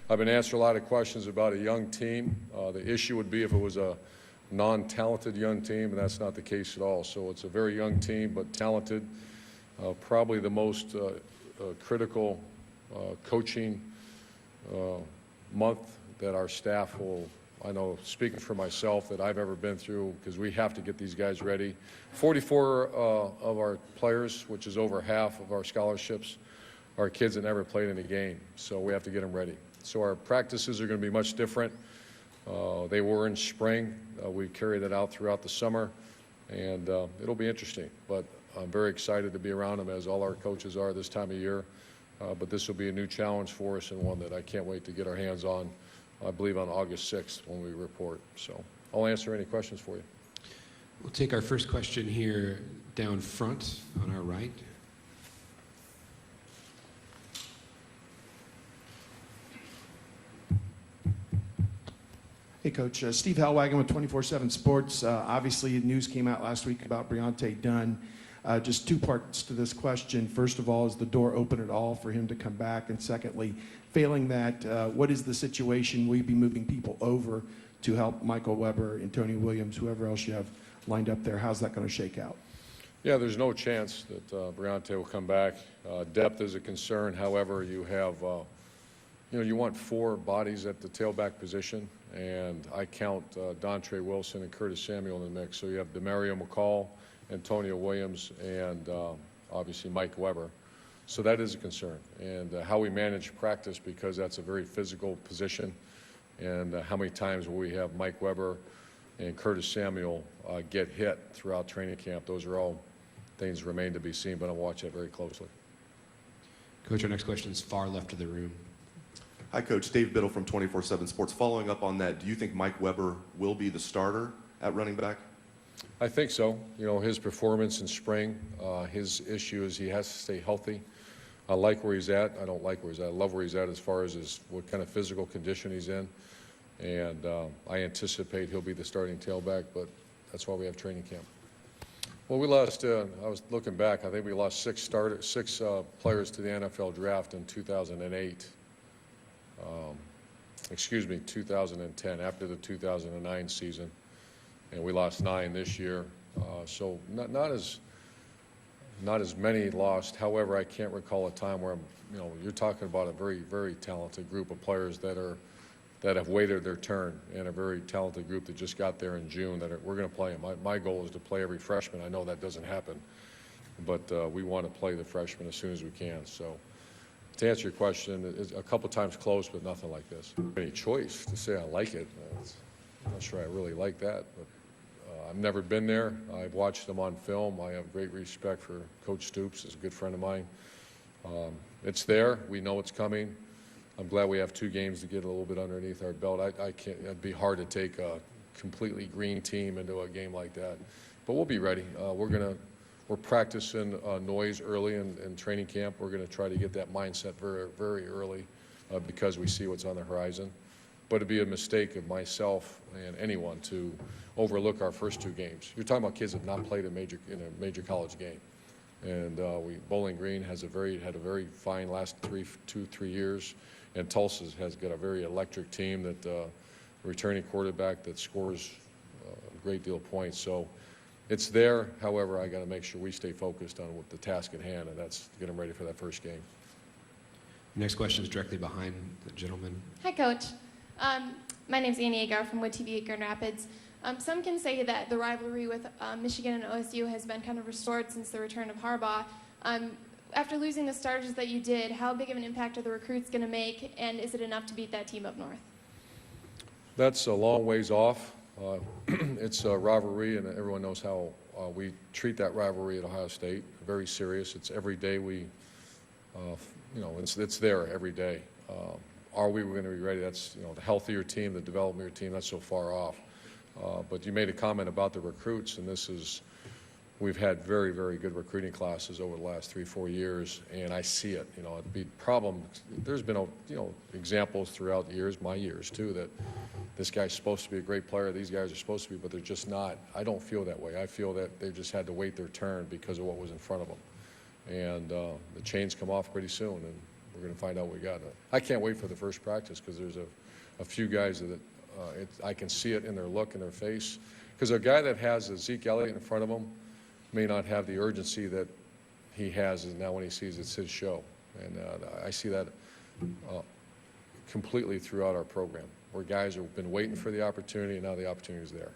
I've been answering a lot of questions about a young team. The issue would be if it was a non-talented young team, and that's not the case at all. So it's a very young team, but talented. Probably the most critical coaching month that our staff will, I know, speaking for myself, that I've ever been through, because we have to get these guys ready. 44 of our players, which is over half of our scholarships, are kids that never played in a game, so we have to get them ready. So our practices are going to be much different. They were in spring. We carry that out throughout the summer, and it'll be interesting. But I'm very excited to be around them, as all our coaches are this time of year. But this will be a new challenge for us, and one that I can't wait to get our hands on, I believe on August 6th when we report. So I'll answer any questions for you. We'll take our first question here down front on our right. Hey, Coach. Steve Hellwagon with 24/7 Sports. Obviously, news came out last week about Briante Dunn. Just two parts to this question. First of all, is the door open at all for him to come back? And secondly, failing that, what is the situation? Will you be moving people over to help Michael Weber, Antonio Williams, whoever else you have lined up there? How's that going to shake out? Yeah, there's no chance that Briante will come back. Depth is a concern. However, you have, you want 4 bodies at the tailback position, and I count Dontre Wilson and Curtis Samuel in the mix. So you have Demario McCall, Antonio Williams, and obviously Mike Weber. So that is a concern. And how we manage practice, because that's a very physical position, and how many times will we have Mike Weber and Curtis Samuel get hit throughout training camp? Those are all things remain to be seen, but I'll watch that very closely. Coach, our next question is far left of the room. Hi, Coach. Dave Biddle from 24/7 Sports. Following up on that, do you think Mike Weber will be the starter at running back? I think so. His performance in spring, his issue is he has to stay healthy. I like where he's at. I don't like where he's at. I love where he's at as far as what kind of physical condition he's in. And I anticipate he'll be the starting tailback, but that's why we have training camp. Well, we lost, I was looking back, I think we lost 6 players to the NFL draft in 2008. 2010, after the 2009 season. And we lost 9 this year. So not as many lost. However, I can't recall a time where you're talking about a very, very talented group of players that have waited their turn, and a very talented group that just got there in June we're going to play them. My goal is to play every freshman. I know that doesn't happen, but we want to play the freshmen as soon as we can. So to answer your question, it's a couple times close, but nothing like this. Any choice to say I like it, I'm not sure I really like that, but I've never been there. I've watched them on film. I have great respect for Coach Stoops. He's a good friend of mine. It's there. We know it's coming. I'm glad we have 2 games to get a little bit underneath our belt. I can't. It'd be hard to take a completely green team into a game like that, but we'll be ready. We're practicing noise early in training camp. We're going to try to get that mindset very, very early because we see what's on the horizon. But it'd be a mistake of myself and anyone to overlook our first 2 games. You're talking about kids that have not played in a major college game, and Bowling Green had a very fine last 2-3 years, and Tulsa has got a very electric team that returning quarterback that scores a great deal of points. So it's there. However, I got to make sure we stay focused on what the task at hand, and that's to get them ready for that first game. Next question is directly behind the gentleman. Hi, Coach. My name's Annie Agar from Wood TV at Grand Rapids. Some can say that the rivalry with Michigan and OSU has been kind of restored since the return of Harbaugh. After losing the starters that you did, how big of an impact are the recruits going to make, and is it enough to beat that team up north? That's a long ways off. It's a rivalry, and everyone knows how we treat that rivalry at Ohio State. Very serious. It's every day it's there every day. Are we going to be ready? That's, the healthier team, the development team, that's so far off. But you made a comment about the recruits, and we've had very, very good recruiting classes over the last 3-4 years, and I see it. It'd be a problem. There's been, examples throughout the years, my years too, that this guy's supposed to be a great player, these guys are supposed to be, but they're just not. I don't feel that way. I feel that they just had to wait their turn because of what was in front of them. And the chains come off pretty soon, we're going to find out what we got. I can't wait for the first practice because there's a few guys that I can see it in their look and their face. Because a guy that has a Zeke Elliott in front of him may not have the urgency that he has now when he sees it's his show. And I see that completely throughout our program, where guys have been waiting for the opportunity, and now the opportunity is there.